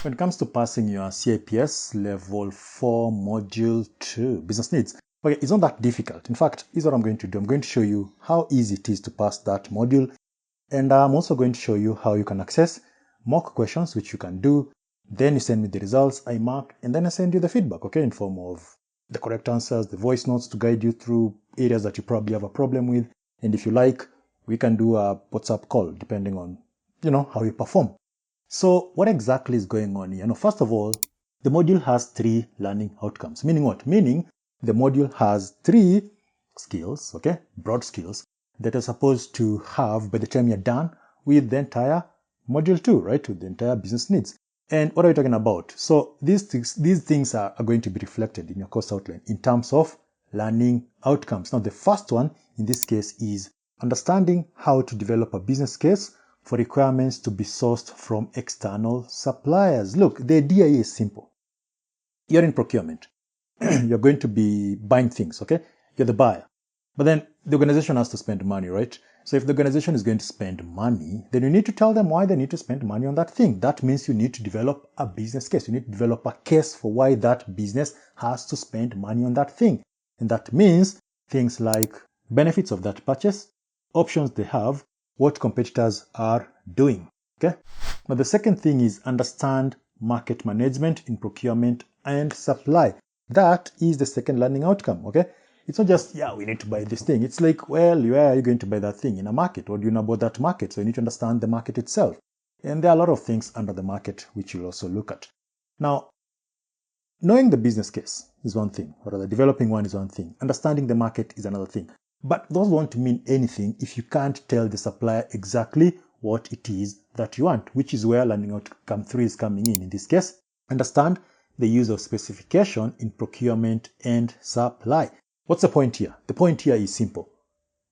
When it comes to passing your CIPS Level 4 Module 2 Business Needs, okay, it's not that difficult. In fact, here's what I'm going to do. I'm going to show you how easy it is to pass that module. And I'm also going to show you how you can access mock questions, which you can do. Then you send me the results, I mark, and then I send you the feedback, okay, in form of the correct answers, the voice notes to guide you through areas that you probably have a problem with. And if you like, we can do a WhatsApp call, depending on, how you perform. So what exactly is going on here? Now, first of all, the module has 3 learning outcomes. Meaning what? Meaning the module has 3 skills, okay, broad skills that are supposed to have by the time you're done with the entire module 2, right, with the entire business needs. And what are we talking about? So these things are going to be reflected in your course outline in terms of learning outcomes. Now, the first one in this case is understanding how to develop a business case for requirements to be sourced from external suppliers. Look, the idea is simple. You're in procurement. You're going to be buying things, okay? You're the buyer. But then the organization has to spend money, right? So if the organization is going to spend money, then you need to tell them why they need to spend money on that thing. That means you need to develop a business case. You need to develop a case for why that business has to spend money on that thing. And that means things like benefits of that purchase, options they have, what competitors are doing, okay? Now the second thing is understand market management in procurement and supply. That is the second learning outcome, okay? It's not just, we need to buy this thing. It's like, well, where are you going to buy that thing? In a market. What do you know about that market? So you need to understand the market itself. And there are a lot of things under the market which you'll also look at. Now, knowing the business case is one thing, or rather developing one is one thing. Understanding the market is another thing. But those won't mean anything if you can't tell the supplier exactly what it is that you want, which is where learning outcome 3 is coming in this case. Understand the use of specification in procurement and supply. What's the point here? The point here is simple.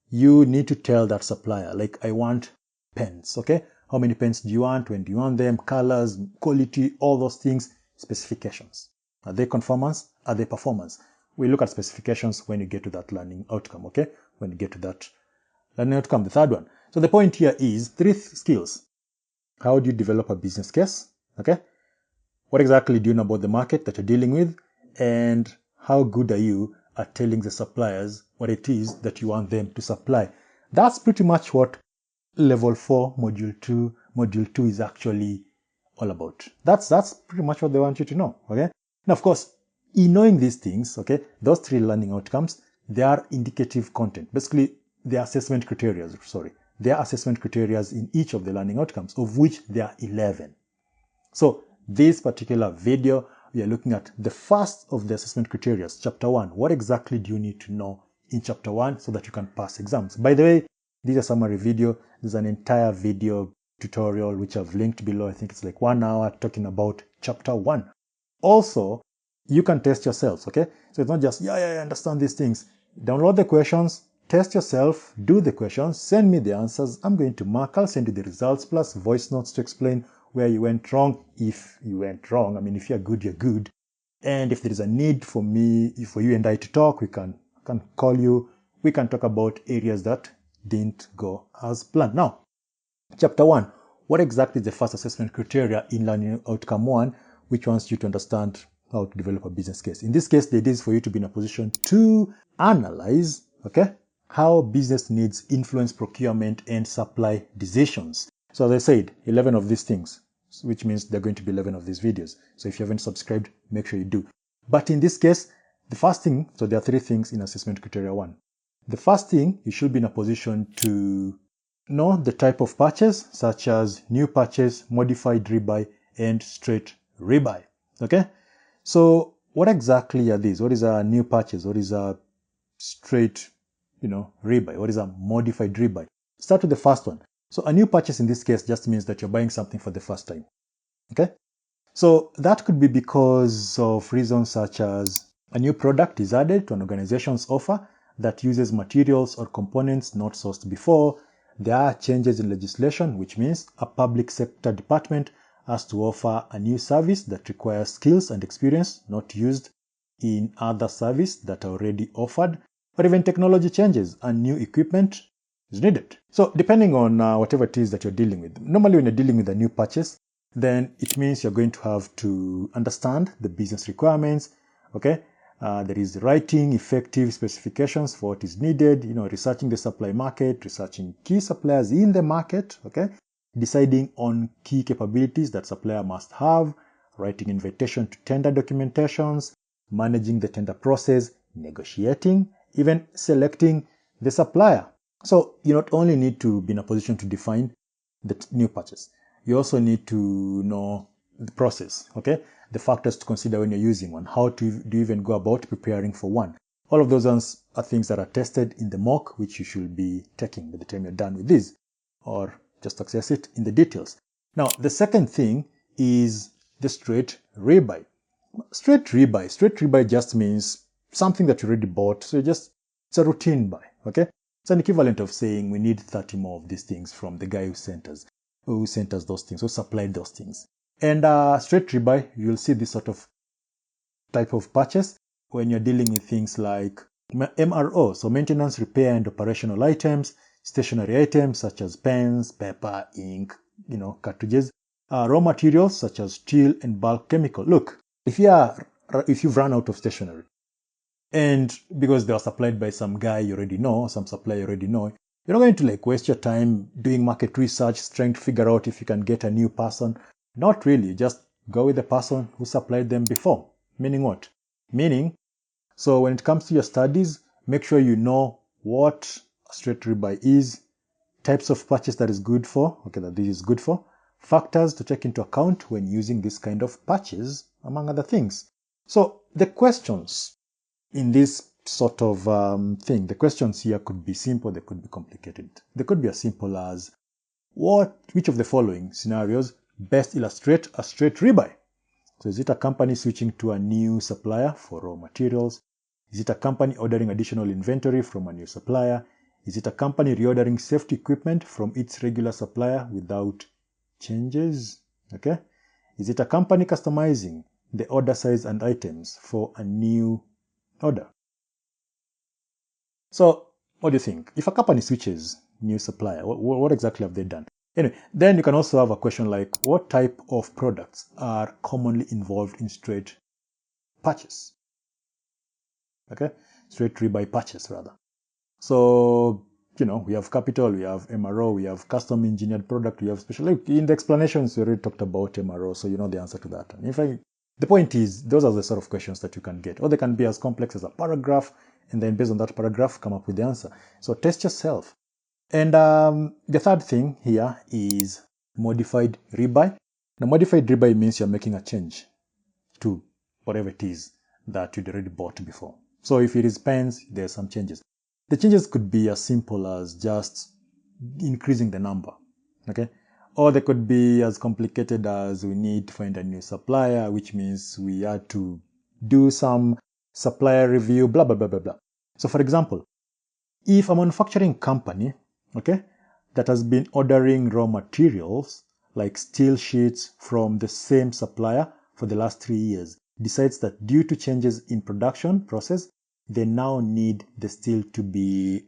You need to tell that supplier, like, I want pens, okay? How many pens do you want? When do you want them? Colors, quality, all those things, specifications. Are they conformance? Are they performance? We look at specifications when you get to that learning outcome, okay? When you get to that learning outcome, the third one. So the point here is 3 skills. How do you develop a business case, okay? What exactly do you know about the market that you're dealing with? And how good are you at telling the suppliers what it is that you want them to supply? That's pretty much what Level 4 Module 2 is actually all about. That's pretty much what they want you to know, okay? Now, of course, in knowing these things, okay, those 3 learning outcomes, they are indicative content. Basically, they are assessment criteria, They are assessment criteria in each of the learning outcomes, of which there are 11. So, this particular video, we are looking at the first of the assessment criteria, chapter 1. What exactly do you need to know in chapter 1 so that you can pass exams? By the way, this is a summary video. There's an entire video tutorial which I've linked below. I think it's like 1 hour talking about chapter 1. Also, you can test yourselves, okay? So it's not just, I understand these things. Download the questions, test yourself, do the questions, send me the answers. I'm going to mark, I'll send you the results plus voice notes to explain where you went wrong, if you went wrong. I mean, if you're good, you're good. And if there is a need for you and I to talk, we can call you. We can talk about areas that didn't go as planned. Now, chapter 1. What exactly is the first assessment criteria in learning outcome 1, which wants you to understand how to develop a business case? In this case, the idea is for you to be in a position to analyze, okay, how business needs influence procurement and supply decisions. So as I said, 11 of these things, which means there are going to be 11 of these videos. So if you haven't subscribed, make sure you do. But in this case, the first thing, so there are 3 things in assessment criteria 1. The first thing, you should be in a position to know the type of purchase, such as new purchase, modified rebuy, and straight rebuy. Okay? So what exactly are these? What is a new purchase? What is a straight, rebuy? What is a modified rebuy? Start with the first one. So a new purchase in this case just means that you're buying something for the first time. Okay? So that could be because of reasons such as a new product is added to an organization's offer that uses materials or components not sourced before. There are changes in legislation, which means a public sector department has to offer a new service that requires skills and experience not used in other services that are already offered, or even technology changes and new equipment is needed. So depending on whatever it is that you're dealing with, normally when you're dealing with a new purchase, then it means you're going to have to understand the business requirements, okay? There is writing effective specifications for what is needed, researching the supply market, researching key suppliers in the market, okay? Deciding on key capabilities that supplier must have, writing invitation to tender documentations, managing the tender process, negotiating, even selecting the supplier. So you not only need to be in a position to define the new purchase, you also need to know the process, okay? The factors to consider when you're using one. How do you even go about preparing for one? All of those ones are things that are tested in the mock, which you should be taking by the time you're done with this, or just access it in the details. Now, the second thing is the straight rebuy. Straight rebuy just means something that you already bought, so it's a routine buy, okay? It's an equivalent of saying we need 30 more of these things from the guy who sent us those things, who supplied those things. And straight rebuy, you'll see this sort of type of purchase when you're dealing with things like MRO, so maintenance, repair, and operational items, stationary items such as pens, paper, ink, cartridges, raw materials such as steel and bulk chemical. Look, if you've run out of stationery, and because they are supplied by some guy you already know, some supplier you already know, you're not going to waste your time doing market research, trying to figure out if you can get a new person. Not really. Just go with the person who supplied them before. Meaning what? Meaning, so when it comes to your studies, make sure you know what a straight rebuy is, types of purchase that is good for, that this is good for, factors to take into account when using this kind of purchase, among other things. So the questions in this sort of thing, the questions here could be simple, they could be complicated. They could be as simple as, which of the following scenarios best illustrate a straight rebuy? So is it a company switching to a new supplier for raw materials? Is it a company ordering additional inventory from a new supplier? Is it a company reordering safety equipment from its regular supplier without changes? Okay. Is it a company customizing the order size and items for a new order? So what do you think? If a company switches new supplier, what exactly have they done? Anyway, then you can also have a question like, what type of products are commonly involved in straight purchase? Okay, straight rebuy purchase rather. So, we have capital, we have MRO, we have custom engineered product, we have special. In the explanations, we already talked about MRO, so you know the answer to that. And in fact, the point is, those are the sort of questions that you can get, or they can be as complex as a paragraph, and then based on that paragraph, come up with the answer. So test yourself. And the third thing here is modified rebuy. Now, modified rebuy means you're making a change to whatever it is that you'd already bought before. So if it is pens, there's some changes. The changes could be as simple as just increasing the number, okay? Or they could be as complicated as we need to find a new supplier, which means we had to do some supplier review, blah, blah, blah, blah, blah. So for example, if a manufacturing company, okay, that has been ordering raw materials like steel sheets from the same supplier for the last 3 years, decides that due to changes in production process, they now need the steel to be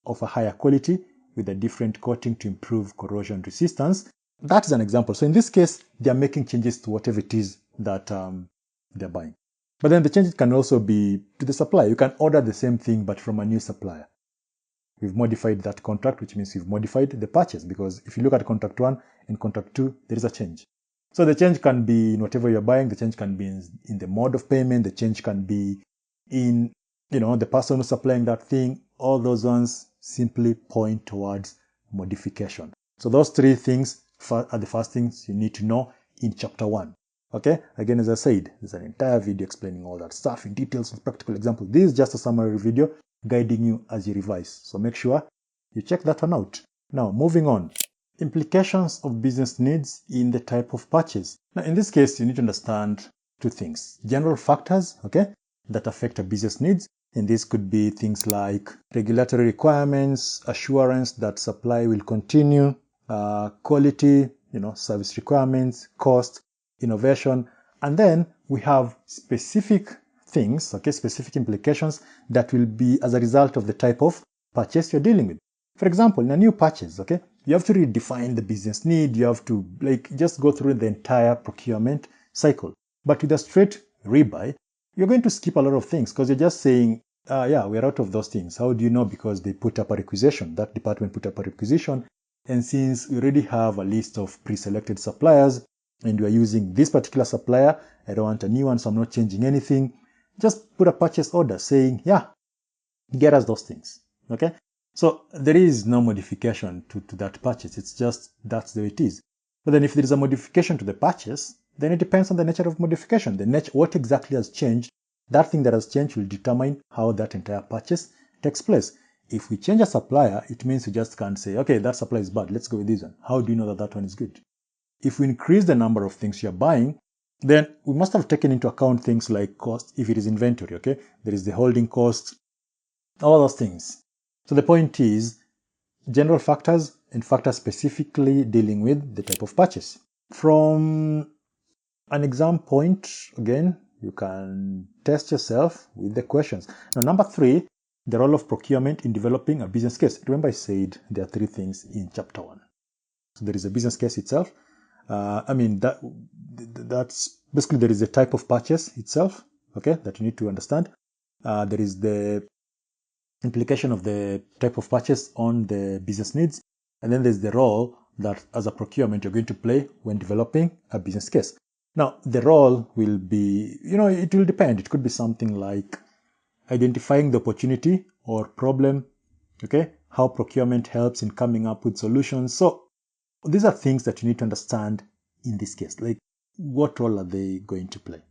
of a higher quality with a different coating to improve corrosion resistance. That is an example. So in this case, they are making changes to whatever it is that they're buying. But then the changes can also be to the supplier. You can order the same thing, but from a new supplier. We've modified that contract, which means we've modified the purchase, because if you look at contract 1 and contract 2, there is a change. So the change can be in whatever you're buying, the change can be in the mode of payment, the change can be in, the person who's supplying that thing. All those ones simply point towards modification. So those 3 things are the first things you need to know in chapter 1. Okay, again, as I said, there's an entire video explaining all that stuff in details with practical examples. This is just a summary video guiding you as you revise. So make sure you check that one out. Now, moving on. Implications of business needs in the type of purchase. Now, in this case, you need to understand 2 things. General factors, okay, that affect a business needs. And this could be things like regulatory requirements, assurance that supply will continue, quality, service requirements, cost, innovation. And then we have specific things, okay, specific implications that will be as a result of the type of purchase you're dealing with. For example, in a new purchase, okay, you have to redefine the business need. You have to just go through the entire procurement cycle. But with a straight rebuy, you're going to skip a lot of things because you're just saying, yeah, we're out of those things. How do you know? Because they put up a requisition. That department put up a requisition. And since we already have a list of pre-selected suppliers and we're using this particular supplier, I don't want a new one, so I'm not changing anything. Just put a purchase order saying, yeah, get us those things. Okay? So there is no modification to that purchase. It's just that's the way it is. But then if there is a modification to the purchase, then it depends on the nature of modification. What exactly has changed. That thing that has changed will determine how that entire purchase takes place. If we change a supplier, it means we just can't say, okay, that supplier is bad, let's go with this one. How do you know that that one is good? If we increase the number of things you're buying, then we must have taken into account things like cost, if it is inventory, okay? There is the holding cost, all those things. So the point is, general factors and factors specifically dealing with the type of purchase. From an exam point, again, you can test yourself with the questions. Now, number 3, the role of procurement in developing a business case. Remember I said there are 3 things in chapter 1. So there is a business case itself. That's basically there is a type of purchase itself, okay, that you need to understand. There is the implication of the type of purchase on the business needs. And then there's the role that as a procurement you're going to play when developing a business case. Now, the role will be, it will depend. It could be something like identifying the opportunity or problem, okay? How procurement helps in coming up with solutions. So these are things that you need to understand in this case. Like, what role are they going to play?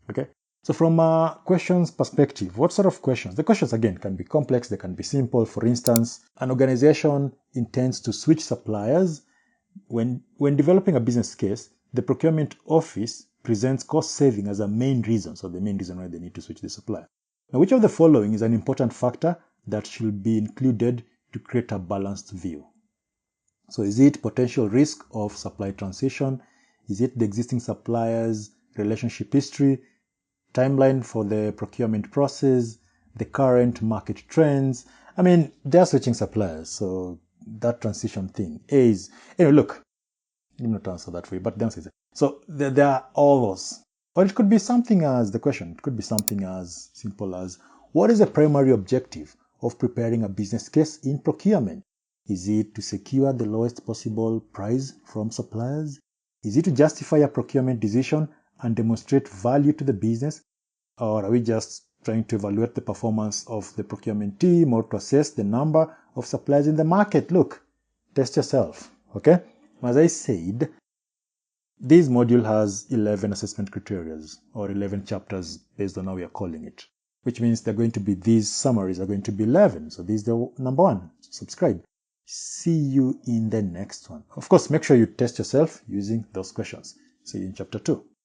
Okay? So from a questions perspective, what sort of questions? The questions, again, can be complex. They can be simple. For instance, an organization intends to switch suppliers. When developing a business case, the procurement office presents cost saving as a main reason. So the main reason why they need to switch the supplier. Now, which of the following is an important factor that should be included to create a balanced view? So is it potential risk of supply transition? Is it the existing suppliers' relationship history, timeline for the procurement process, the current market trends? I mean, they're switching suppliers, so that transition thing is... Anyway, look, let me not answer that for you, but the answer is... So there are all those. Or it could be something as the question. It could be something as simple as, what is the primary objective of preparing a business case in procurement? Is it to secure the lowest possible price from suppliers? Is it to justify a procurement decision and demonstrate value to the business? Or are we just trying to evaluate the performance of the procurement team or to assess the number of suppliers in the market? Look, test yourself, okay? As I said, this module has 11 assessment criteria or 11 chapters based on how we are calling it, which means they're going to be, these summaries are going to be 11. So this is the number 1. Subscribe. See you in the next one. Of course, make sure you test yourself using those questions. See you in chapter 2.